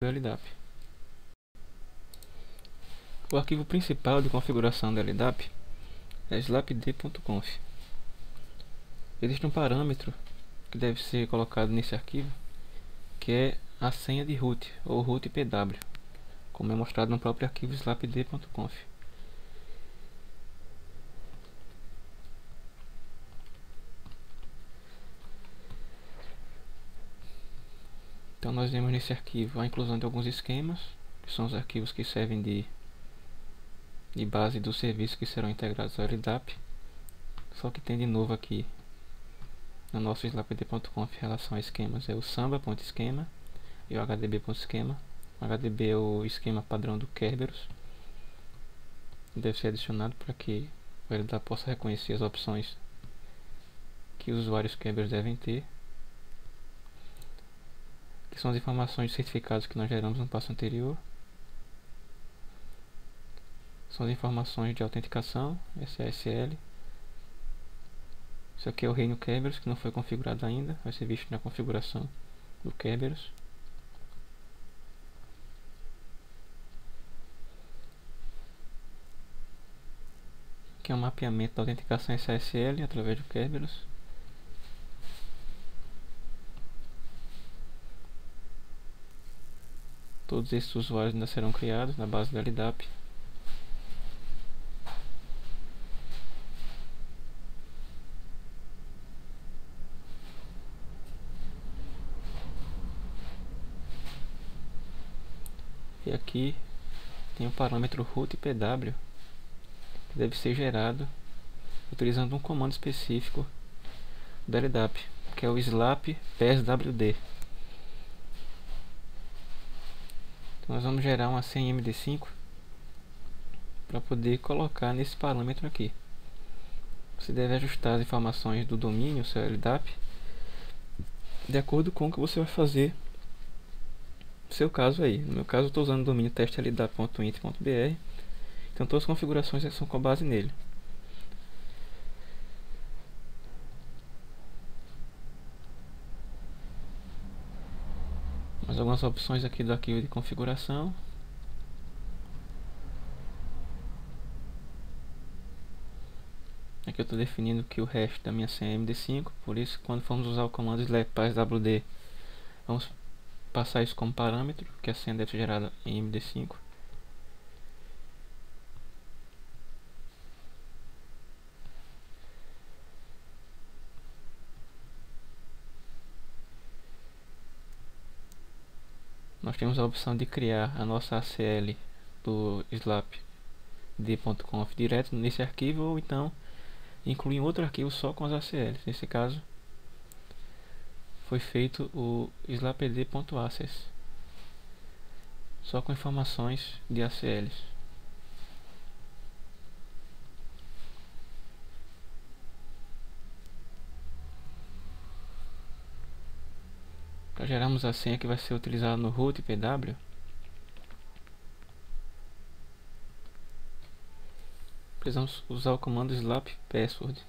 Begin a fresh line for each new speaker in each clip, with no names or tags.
do LDAP. O arquivo principal de configuração do LDAP é slapd.conf. Existe um parâmetro que deve ser colocado nesse arquivo, que é a senha de root, ou root pw, como é mostrado no próprio arquivo slapd.conf. Então nós vemos nesse arquivo a inclusão de alguns esquemas, que são os arquivos que servem de base dos serviços que serão integrados ao LDAP. Só que tem de novo aqui no nosso slapd.conf em relação a esquemas é o samba.esquema e o hdb.esquema. O HDB é o esquema padrão do Kerberos. Deve ser adicionado para que o LDAP possa reconhecer as opções que os usuários Kerberos devem ter, que são as informações de certificados que nós geramos no passo anterior. São as informações de autenticação, SSL. Isso aqui é o reino Kerberos, que não foi configurado ainda, vai ser visto na configuração do Kerberos. Aqui é um mapeamento da autenticação SSL através do Kerberos. Todos esses usuários ainda serão criados na base do LDAP. E aqui tem o parâmetro root pw, que deve ser gerado utilizando um comando específico do LDAP, que é o slap pswd. Então nós vamos gerar uma senha MD5 para poder colocar nesse parâmetro aqui. Você deve ajustar as informações do domínio, seu LDAP, de acordo com o que você vai fazer no seu caso aí. No meu caso eu estou usando o domínio testlda.int.br, então todas as configurações são com base nele. Mais algumas opções aqui do arquivo de configuração. Aqui eu estou definindo que o hash da minha senha é MD5, por isso quando formos usar o comando slap pswd, vamos passar isso como parâmetro, que a senha deve ser gerada em MD5. Nós temos a opção de criar a nossa ACL do slapd.conf direto nesse arquivo, ou então incluir outro arquivo só com as ACLs. Nesse caso foi feito o slapd.access, só com informações de ACLs. Para gerarmos a senha que vai ser utilizada no root pw, precisamos usar o comando slap password.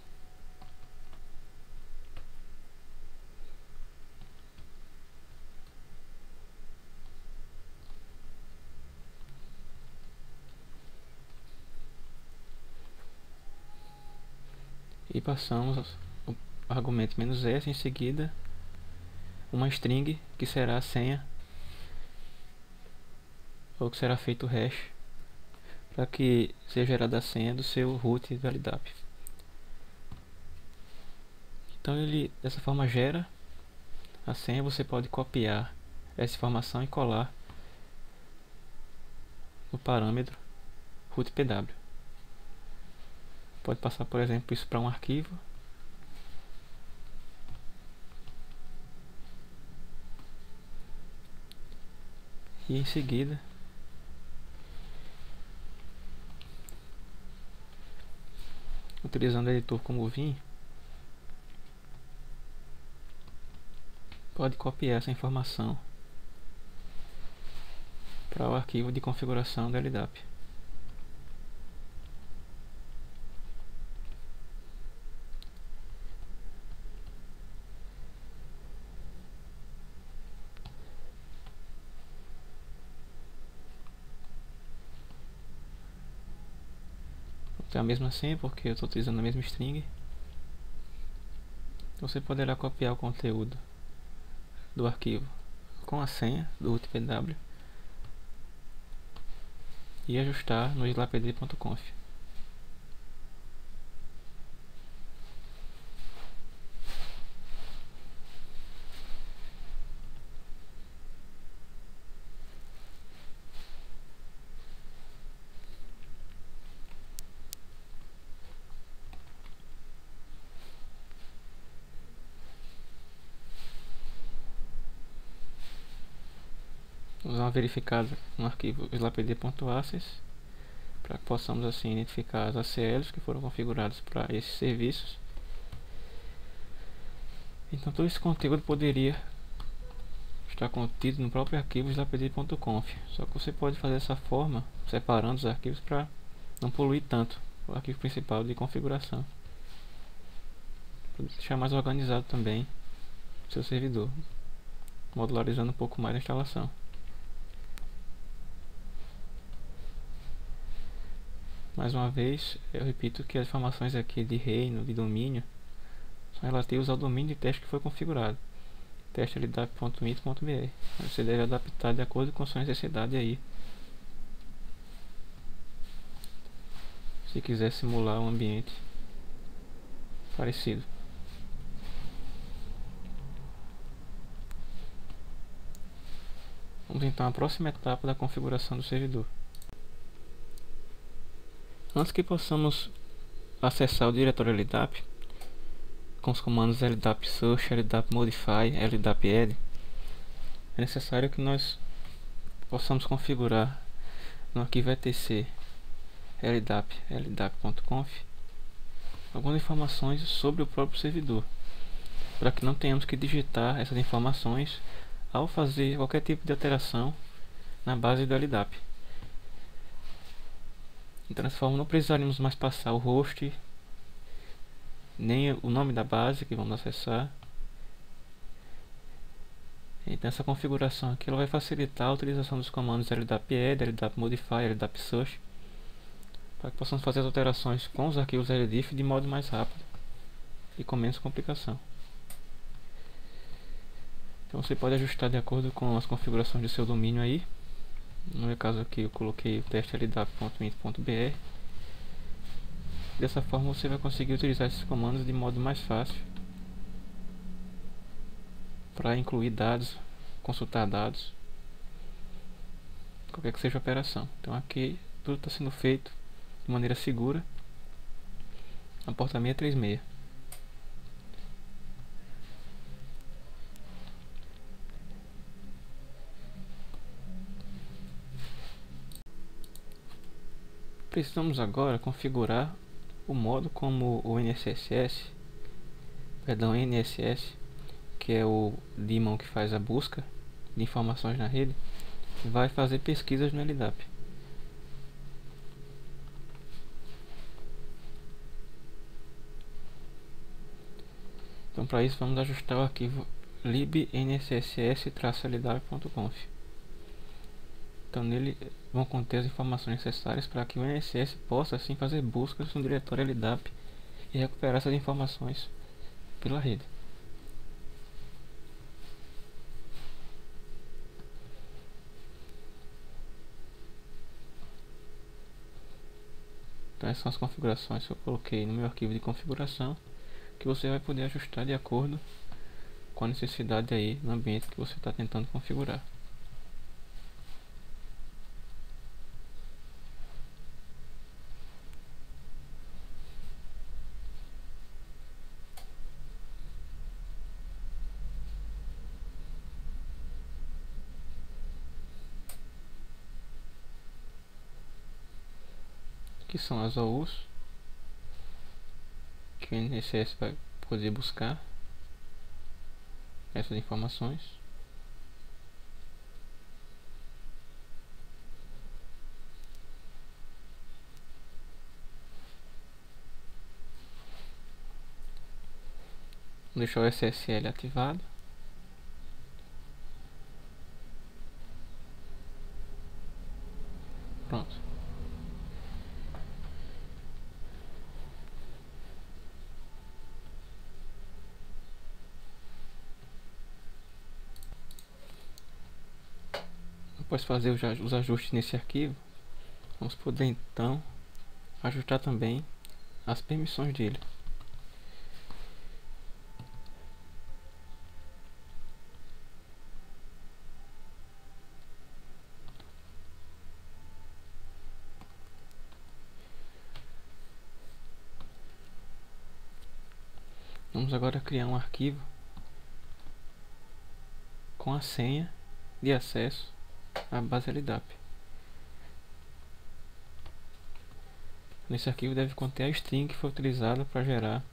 E passamos o argumento "-s", em seguida uma string que será a senha, ou que será feito o hash para que seja gerada a senha do seu root do LDAP. Então ele dessa forma gera a senha. Você pode copiar essa informação e colar no parâmetro root pw. Pode passar, por exemplo, isso para um arquivo. E em seguida utilizando o editor como Vim, pode copiar essa informação para o arquivo de configuração do LDAP. tem a mesma senha porque eu estou utilizando a mesma string. Você poderá copiar o conteúdo do arquivo com a senha do rootpw e ajustar no slapd.conf. Vamos dar uma verificada no arquivo slapd.access para que possamos assim identificar as ACLs que foram configuradas para esses serviços. Então todo esse conteúdo poderia estar contido no próprio arquivo slapd.conf, só que você pode fazer dessa forma, separando os arquivos para não poluir tanto o arquivo principal de configuração. Pode deixar mais organizado também o seu servidor, modularizando um pouco mais a instalação. Mais uma vez, eu repito que as informações aqui de reino, de domínio, são relativas ao domínio de teste que foi configurado, teste.ldap.mit.br. Você deve adaptar de acordo com a sua necessidade aí. Se quiser simular um ambiente parecido. Vamos então à próxima etapa da configuração do servidor. Antes que possamos acessar o diretório LDAP com os comandos ldap search, ldap modify, ldap add, é necessário que nós possamos configurar no arquivo etc ldap.conf algumas informações sobre o próprio servidor, para que não tenhamos que digitar essas informações ao fazer qualquer tipo de alteração na base do LDAP. Então, dessa forma, não precisaremos mais passar o host, nem o nome da base que vamos acessar. Então, essa configuração aqui ela vai facilitar a utilização dos comandos ldap add, ldap modify, ldap search, para que possamos fazer as alterações com os arquivos ldif de modo mais rápido e com menos complicação. Então, você pode ajustar de acordo com as configurações do seu domínio aí. No meu caso aqui eu coloquei o teste ldap.mit.br. Dessa forma você vai conseguir utilizar esses comandos de modo mais fácil para incluir dados, consultar dados, qualquer que seja a operação. Então aqui tudo está sendo feito de maneira segura na porta 636. Precisamos agora configurar o modo como o NSS, que é o daemon que faz a busca de informações na rede, vai fazer pesquisas no LDAP. Então, para isso, vamos ajustar o arquivo libnSS-ldap.conf. Então, nele vão conter as informações necessárias para que o NSS possa assim fazer buscas no diretório LDAP e recuperar essas informações pela rede. Então, essas são as configurações que eu coloquei no meu arquivo de configuração, que você vai poder ajustar de acordo com a necessidade aí no ambiente que você está tentando configurar. Que são as OUs que o INSS vai poder buscar essas informações. Vou deixar o SSL ativado. Pronto. Após fazer os ajustes nesse arquivo, vamos poder então ajustar também as permissões dele. Vamos agora criar um arquivo com a senha de acesso à base LDAP. Nesse arquivo deve conter a string que foi utilizada para gerar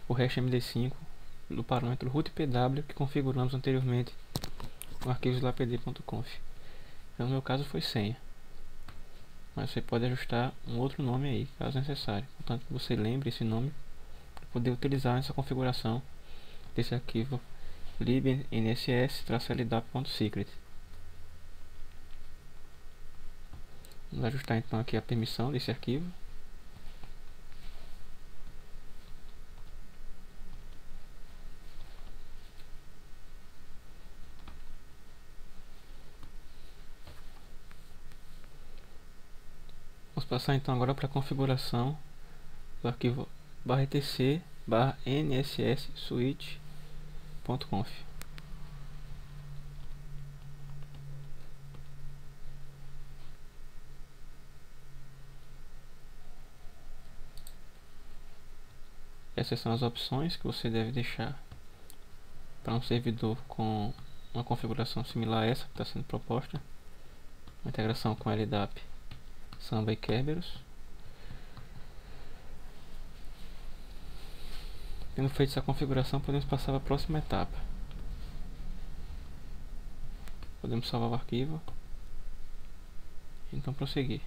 o hash MD5 do parâmetro rootpw que configuramos anteriormente no arquivo slapd.conf. No meu caso foi senha, mas você pode ajustar um outro nome aí, caso necessário. Portanto, você lembre esse nome para poder utilizar essa configuração desse arquivo libnss-ldap.secret. Vamos ajustar então aqui a permissão desse arquivo. Vamos passar então agora para a configuração do arquivo /etc/nss-switch.conf. Essas são as opções que você deve deixar para um servidor com uma configuração similar a essa que está sendo proposta, uma integração com LDAP, Samba e Kerberos. Tendo feito essa configuração, podemos passar para a próxima etapa. Podemos salvar o arquivo e então prosseguir.